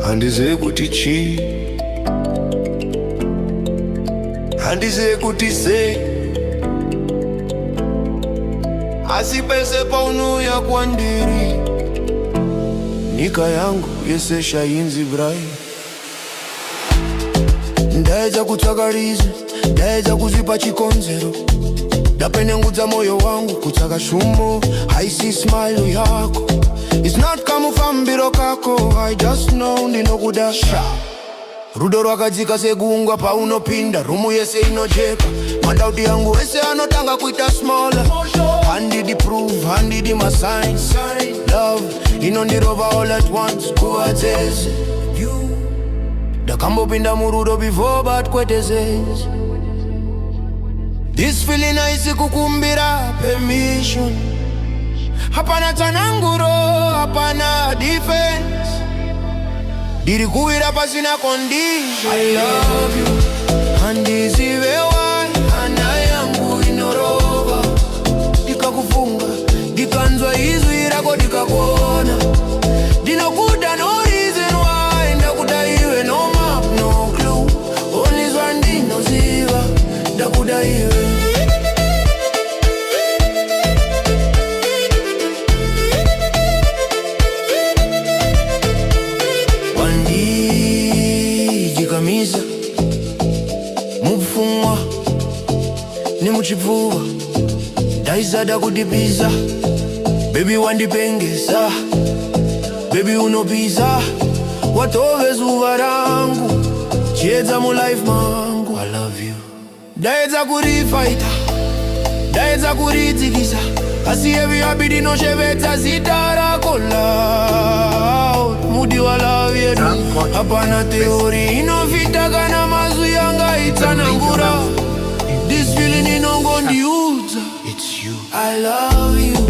Handize kuti chi, handize kuti se, asipese paunuya kwandiri, nyika yangu yese shainzi brai. Ndaedza kutsvakariza, ndaedza kuzipa chikonzero, ndapenengudza moyo wangu kutsvaka shumo, haisi smile yako. It's not kamufambiro kako, I just know ndinokuda. Rudo rwakadzika segungwa paunopinda, rumu yese inojeka. Mandauti yangu ese anotanga kuita smaller. Handidi proof, handidi my signs. Love, inondirova all at once, kuwadzeze. Ndakambopinda murudo before but kwetezeze. This feeling haisi kukumbira permission. Hapana tsananguro, hapana defense. Diri kuwira pasina condition. I love you, handizive why hana yangu inorova. Dikakufunga, dikanzwa izwi rako dikakona. Ndinokuda no reason why, ndakuda iwe no map, no clue. Only zvandinoziva, ndakuda iwe. Mufungwa ni muchipuva, ndaizada kudipiza. Baby wandipengesa, baby unopiza. Watove zuva rangu, chiedza mu life mangu. I love you. Ndaedza kurifighta, ndaedza kuridzikisa. Asi heavy habit inosheveta zita rako loud. Mudi wa love yedu, hapana theory inofita kana mazwi yanga itsanangura. This feeling inongondiudza. It's you. I love you.